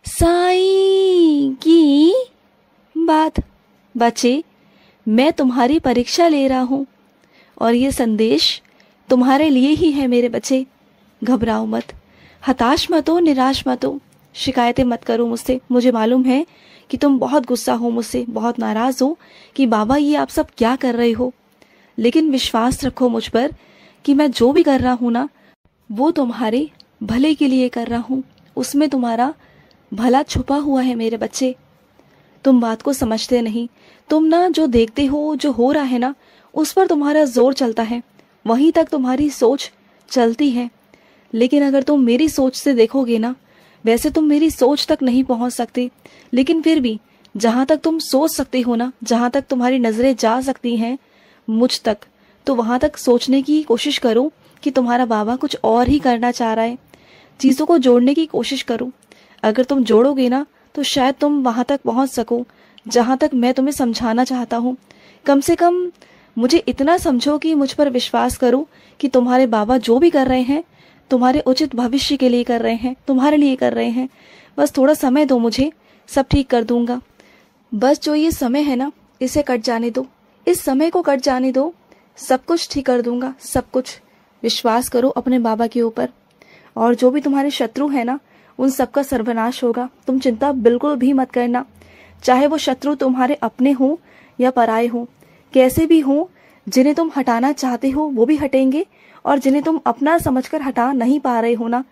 साईं की बात। बच्चे, मैं तुम्हारी परीक्षा ले रहा हूँ और ये संदेश तुम्हारे लिए ही है मेरे बच्चे। घबराओ मत, हताश मत हो, निराश मत हो, शिकायतें मत करो मुझसे। मुझे मालूम है कि तुम बहुत गुस्सा हो मुझसे, बहुत नाराज़ हो कि बाबा ये आप सब क्या कर रहे हो। लेकिन विश्वास रखो मुझ पर कि मैं जो भी कर रहा हूँ ना, वो तुम्हारे भले के लिए कर रहा हूँ। उसमें तुम्हारा भला छुपा हुआ है मेरे बच्चे। तुम बात को समझते नहीं। तुम ना जो देखते हो, जो हो रहा है ना, उस पर तुम्हारा जोर चलता है, वहीं तक तुम्हारी सोच चलती है। लेकिन अगर तुम मेरी सोच से देखोगे ना, वैसे तुम मेरी सोच तक नहीं पहुंच सकते, लेकिन फिर भी जहां तक तुम सोच सकते हो ना, जहां तक तुम्हारी नजरें जा सकती हैं मुझ तक, तो वहां तक सोचने की कोशिश करो कि तुम्हारा बाबा कुछ और ही करना चाह रहा है। चीज़ों को जोड़ने की कोशिश करो। अगर तुम जोड़ोगे ना, तो शायद तुम वहां तक पहुंच सको जहां तक मैं तुम्हें समझाना चाहता हूँ। कम से कम मुझे इतना समझो कि मुझ पर विश्वास करो कि तुम्हारे बाबा जो भी कर रहे हैं, तुम्हारे उचित भविष्य के लिए कर रहे हैं, तुम्हारे लिए कर रहे हैं। बस थोड़ा समय दो मुझे, सब ठीक कर दूंगा। बस जो ये समय है ना, इसे कट जाने दो, इस समय को कट जाने दो, सब कुछ ठीक कर दूंगा, सब कुछ। विश्वास करो अपने बाबा के ऊपर। और जो भी तुम्हारे शत्रु है ना, उन सबका सर्वनाश होगा। तुम चिंता बिल्कुल भी मत करना। चाहे वो शत्रु तुम्हारे अपने हो या पराये हो, कैसे भी हो, जिन्हें तुम हटाना चाहते हो वो भी हटेंगे, और जिन्हें तुम अपना समझकर हटा नहीं पा रहे हो ना,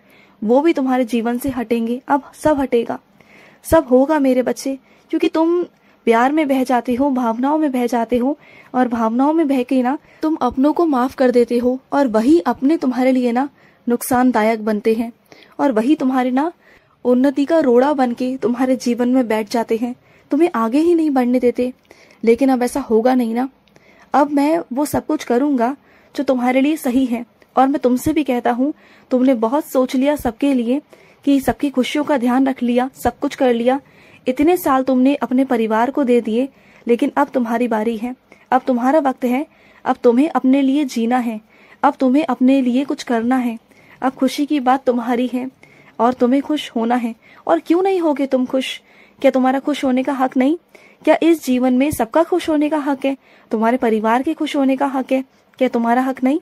वो भी तुम्हारे जीवन से हटेंगे। अब सब हटेगा, सब होगा मेरे बच्चे, क्योंकि तुम प्यार में बह जाते हो, भावनाओं में बह जाते हो, और भावनाओं में बह के ना तुम अपनों को माफ कर देते हो, और वही अपने तुम्हारे लिए ना नुकसानदायक बनते हैं, और वही तुम्हारे ना उन्नति का रोड़ा बन के तुम्हारे जीवन में बैठ जाते हैं, तुम्हें आगे ही नहीं बढ़ने देते। लेकिन अब ऐसा होगा नहीं ना। अब मैं वो सब कुछ करूंगा जो तुम्हारे लिए सही है। और मैं तुमसे भी कहता हूँ, तुमने बहुत सोच लिया सबके लिए, कि सबकी खुशियों का ध्यान रख लिया, सब कुछ कर लिया, इतने साल तुमने अपने परिवार को दे दिए, लेकिन अब तुम्हारी बारी है, अब तुम्हारा वक्त है, अब तुम्हें अपने लिए जीना है, अब तुम्हें अपने लिए कुछ करना है। अब खुशी की बात तुम्हारी है और तुम्हें खुश होना है। और क्यों नहीं होगे तुम खुश? क्या तुम्हारा खुश होने का हक नहीं? क्या इस जीवन में सबका खुश होने का हक है? तुम्हारे परिवार के खुश होने का हक है? क्या तुम्हारा हक नहीं?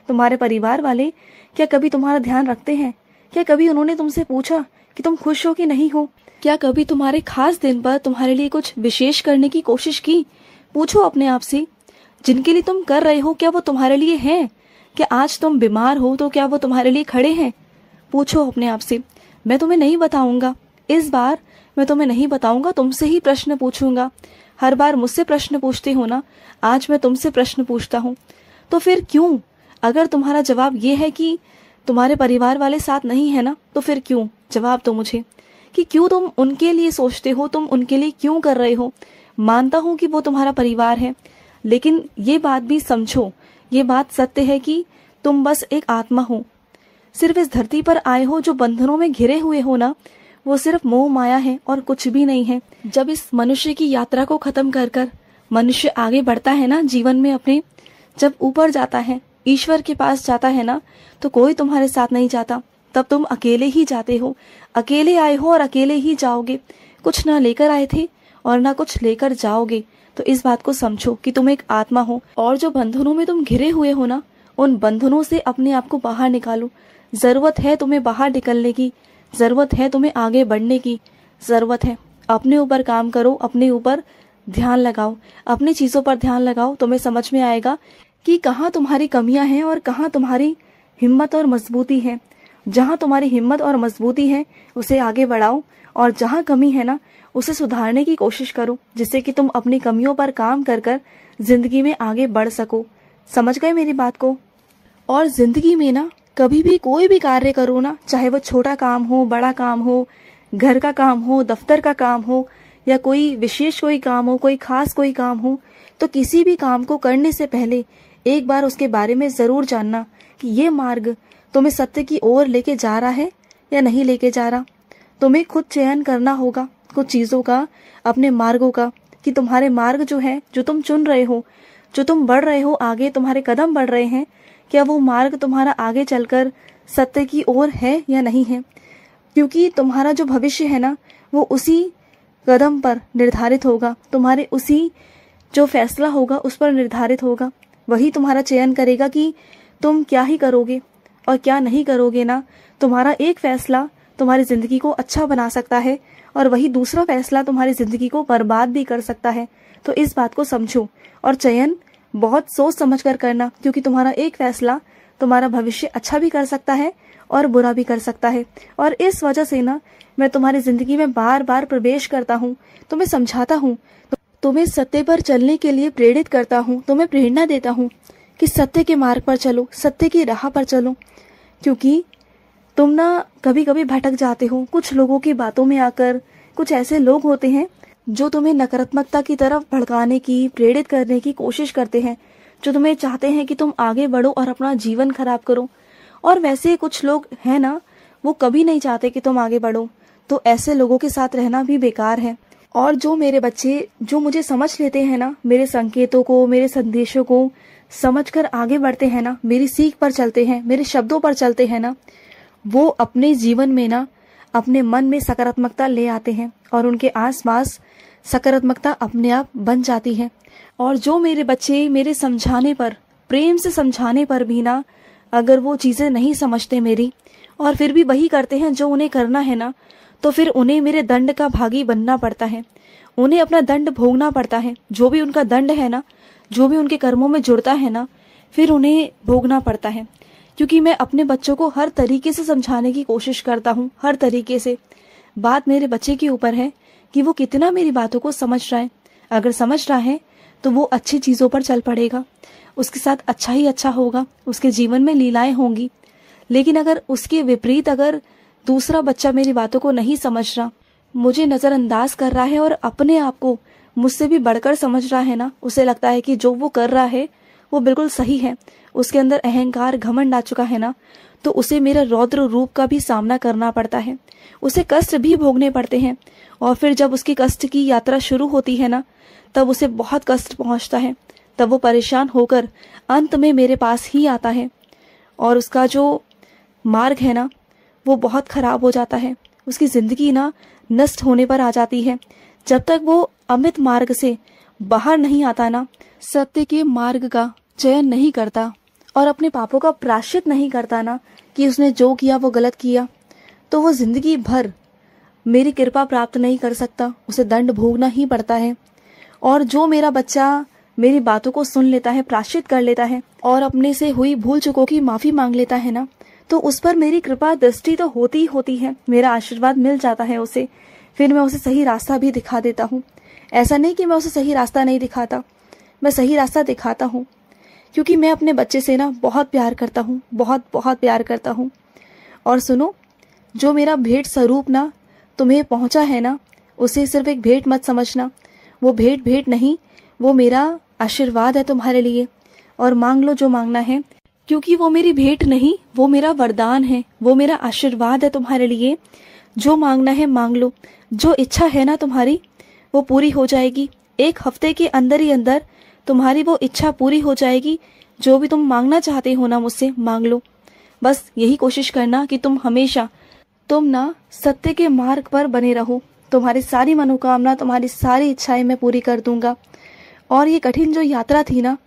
तुम्हारे परिवार वाले क्या कभी तुम्हारा ध्यान रखते हैं? क्या कभी उन्होंने तुमसे पूछा कि तुम खुश हो कि नहीं हो? क्या कभी तुम्हारे खास दिन पर तुम्हारे लिए कुछ विशेष करने की कोशिश की? पूछो अपने आप से, जिनके लिए तुम कर रहे हो क्या वो तुम्हारे लिए हैं? क्या आज तुम बीमार हो तो क्या वो तुम्हारे लिए खड़े हैं? पूछो अपने आप से। मैं तुम्हें नहीं बताऊंगा, इस बार मैं तुम्हें नहीं बताऊंगा, तुमसे ही प्रश्न पूछूंगा। हर बार मुझसे प्रश्न पूछते हो ना, आज मैं तुमसे प्रश्न पूछता हूँ। तो फिर क्यों? अगर तुम्हारा जवाब ये है कि तुम्हारे परिवार वाले साथ नहीं है ना, तो फिर क्यों? जवाब दो मुझे कि क्यों तुम उनके लिए सोचते हो, तुम उनके लिए क्यों कर रहे हो? मानता हूँ कि वो तुम्हारा परिवार है, लेकिन ये बात भी समझो, ये बात सत्य है कि तुम बस एक आत्मा हो, सिर्फ इस धरती पर आए हो, जो बंधनों में घिरे हुए हो ना, वो सिर्फ मोह माया है और कुछ भी नहीं है। जब इस मनुष्य की यात्रा को खत्म कर कर मनुष्य आगे बढ़ता है ना जीवन में अपने, जब ऊपर जाता है, ईश्वर के पास जाता है ना, तो कोई तुम्हारे साथ नहीं जाता। तब तुम अकेले ही जाते हो, अकेले आए हो और अकेले ही जाओगे। कुछ ना लेकर आए थे और ना कुछ लेकर जाओगे। तो इस बात को समझो कि तुम एक आत्मा हो, और जो बंधनों में तुम घिरे हुए हो ना, उन बंधनों से अपने आप को बाहर निकालो। जरूरत है तुम्हें बाहर निकलने की, जरूरत है तुम्हें आगे बढ़ने की, जरूरत है। अपने ऊपर काम करो, अपने ऊपर ध्यान लगाओ, अपनी चीजों पर ध्यान लगाओ। तुम्हें समझ में आएगा कि कहाँ तुम्हारी कमियां हैं और कहाँ तुम्हारी हिम्मत और मजबूती है। जहाँ तुम्हारी हिम्मत और मजबूती है उसे आगे बढ़ाओ, और जहाँ कमी है ना उसे सुधारने की कोशिश करो, जिससे कि तुम अपनी कमियों पर काम कर कर जिंदगी में आगे बढ़ सको। समझ गए मेरी बात को? और जिंदगी में ना कभी भी कोई भी कार्य करो ना, चाहे वो छोटा काम हो, बड़ा काम हो, घर का काम हो, दफ्तर का काम हो, या कोई विशेष कोई काम हो, कोई खास कोई काम हो, तो किसी भी काम को करने से पहले एक बार उसके बारे में जरूर जानना कि ये मार्ग तुम्हें सत्य की ओर लेके जा रहा है या नहीं लेके जा रहा। तुम्हें खुद चयन करना होगा कुछ चीजों का, अपने मार्गों का, कि तुम्हारे मार्ग जो है, जो तुम चुन रहे हो, जो तुम बढ़ रहे हो आगे, तुम्हारे कदम बढ़ रहे हैं, क्या वो मार्ग तुम्हारा आगे चलकर सत्य की ओर है या नहीं है। क्योंकि तुम्हारा जो भविष्य है ना वो उसी कदम पर निर्धारित होगा, तुम्हारे उसी जो फैसला होगा उस पर निर्धारित होगा। वही तुम्हारा चयन करेगा कि तुम क्या ही करोगे और क्या नहीं करोगे ना। तुम्हारा एक फैसला तुम्हारी ज़िंदगी को अच्छा बना सकता है और वही दूसरा फैसला तुम्हारी ज़िंदगी को बर्बाद भी कर सकता है। तो इस बात को समझो और चयन बहुत सोच समझ कर करना, क्योंकि तुम्हारा एक फैसला तुम्हारा भविष्य अच्छा भी कर सकता है और बुरा भी कर सकता है। और इस वजह से ना मैं तुम्हारी ज़िंदगी में बार बार प्रवेश करता हूँ, तुम्हें समझाता हूँ, तुम्हें सत्य पर चलने के लिए प्रेरित करता हूँ, तुम्हें प्रेरणा देता हूँ कि सत्य के मार्ग पर चलो, सत्य की राह पर चलो। क्योंकि तुम ना कभी कभी भटक जाते हो कुछ लोगों की बातों में आकर। कुछ ऐसे लोग होते हैं जो तुम्हें नकारात्मकता की तरफ भड़काने की, प्रेरित करने की कोशिश करते हैं, जो तुम्हें चाहते हैं कि तुम आगे बढ़ो और अपना जीवन खराब करो। और वैसे कुछ लोग हैं ना, वो कभी नहीं चाहते कि तुम आगे बढ़ो। तो ऐसे लोगों के साथ रहना भी बेकार है। और जो मेरे बच्चे जो मुझे समझ लेते हैं ना, मेरे संकेतों को, मेरे संदेशों को समझकर आगे बढ़ते हैं ना, मेरी सीख पर चलते हैं, मेरे शब्दों पर चलते हैं ना, वो अपने जीवन में ना अपने मन में सकारात्मकता ले आते हैं और उनके आसपास सकारात्मकता अपने आप बन जाती है। और जो मेरे बच्चे मेरे समझाने पर, प्रेम से समझाने पर भी ना अगर वो चीज़ें नहीं समझते मेरी और फिर भी वही करते हैं जो उन्हें करना है ना, तो फिर उन्हें मेरे दंड का भागी बनना पड़ता है। उन्हें अपना दंड भोगना पड़ता है। जो भी उनका दंड है ना, जो भी उनके कर्मों में जुड़ता है ना, फिर उन्हें भोगना पड़ता है। क्योंकि मैं अपने बच्चों को हर तरीके से समझाने की कोशिश करता हूँ, हर तरीके से। बात मेरे बच्चे के ऊपर है कि वो कितना मेरी बातों को समझ रहा है। अगर समझ रहा है तो वो अच्छी चीज़ों पर चल पड़ेगा, उसके साथ अच्छा ही अच्छा होगा, उसके जीवन में लीलाएं होंगी। लेकिन अगर उसके विपरीत अगर दूसरा बच्चा मेरी बातों को नहीं समझ रहा, मुझे नज़रअंदाज कर रहा है और अपने आप को मुझसे भी बढ़कर समझ रहा है ना, उसे लगता है कि जो वो कर रहा है वो बिल्कुल सही है, उसके अंदर अहंकार, घमंड आ चुका है ना, तो उसे मेरा रौद्र रूप का भी सामना करना पड़ता है, उसे कष्ट भी भोगने पड़ते हैं। और फिर जब उसकी कष्ट की यात्रा शुरू होती है ना, तब उसे बहुत कष्ट पहुंचता है। तब वो परेशान होकर अंत में मेरे पास ही आता है और उसका जो मार्ग है ना वो बहुत खराब हो जाता है। उसकी ज़िंदगी ना नष्ट होने पर आ जाती है। जब तक वो अमित मार्ग से बाहर नहीं आता ना, सत्य के मार्ग का चयन नहीं करता और अपने पापों का प्रायश्चित नहीं करता ना कि उसने जो किया वो गलत किया, तो वो जिंदगी भर मेरी कृपा प्राप्त नहीं कर सकता, उसे दंड भोगना ही पड़ता है। और जो मेरा बच्चा मेरी बातों को सुन लेता है, प्रायश्चित कर लेता है और अपने से हुई भूल चूकों की माफ़ी मांग लेता है ना, तो उस पर मेरी कृपा दृष्टि तो होती ही होती है, मेरा आशीर्वाद मिल जाता है उसे। फिर मैं उसे सही रास्ता भी दिखा देता हूँ। ऐसा नहीं कि मैं उसे सही रास्ता नहीं दिखाता, मैं सही रास्ता दिखाता हूँ, क्योंकि मैं अपने बच्चे से ना बहुत प्यार करता हूँ, बहुत बहुत प्यार करता हूँ। और सुनो, जो मेरा भेंट स्वरूप ना तुम्हें पहुँचा है ना, उसे सिर्फ एक भेंट मत समझना। वो भेंट नहीं, वो मेरा आशीर्वाद है तुम्हारे लिए। और मांग लो जो मांगना है, क्योंकि वो मेरी भेंट नहीं, वो मेरा वरदान है, वो मेरा आशीर्वाद है तुम्हारे लिए। जो मांगना है मांग लो, जो इच्छा है ना तुम्हारी वो पूरी हो जाएगी। 1 हफ्ते के अंदर ही अंदर तुम्हारी वो इच्छा पूरी हो जाएगी। जो भी तुम मांगना चाहते हो ना मुझसे मांग लो। बस यही कोशिश करना कि तुम ना सत्य के मार्ग पर बने रहो। तुम्हारी सारी मनोकामना, तुम्हारी सारी इच्छाएं मैं पूरी कर दूंगा। और ये कठिन जो यात्रा थी ना,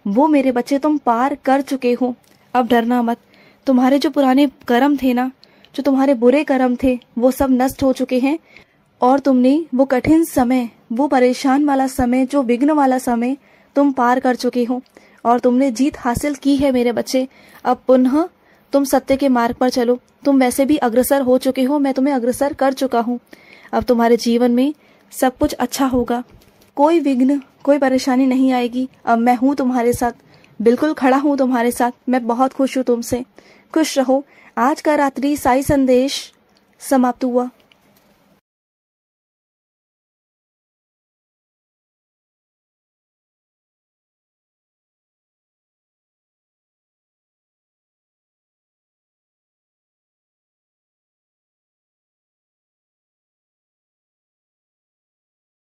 वो मेरे बच्चे तुम पार कर चुके हो। अब डरना मत। तुम्हारे जो पुराने कर्म थे ना, जो तुम्हारे बुरे कर्म थे, वो सब नष्ट हो चुके हैं। और तुमने वो कठिन समय, वो परेशान वाला समय, जो विघ्न वाला समय तुम पार कर चुके हो और तुमने जीत हासिल की है मेरे बच्चे। अब पुनः तुम सत्य के मार्ग पर चलो। तुम वैसे भी अग्रसर हो चुके हो, मैं तुम्हें अग्रसर कर चुका हूँ। अब तुम्हारे जीवन में सब कुछ अच्छा होगा, कोई विघ्न, कोई परेशानी नहीं आएगी। अब मैं हूँ तुम्हारे साथ, बिल्कुल खड़ा हूँ तुम्हारे साथ। मैं बहुत खुश हूँ तुमसे। खुश रहो। आज का रात्रि साई संदेश समाप्त हुआ।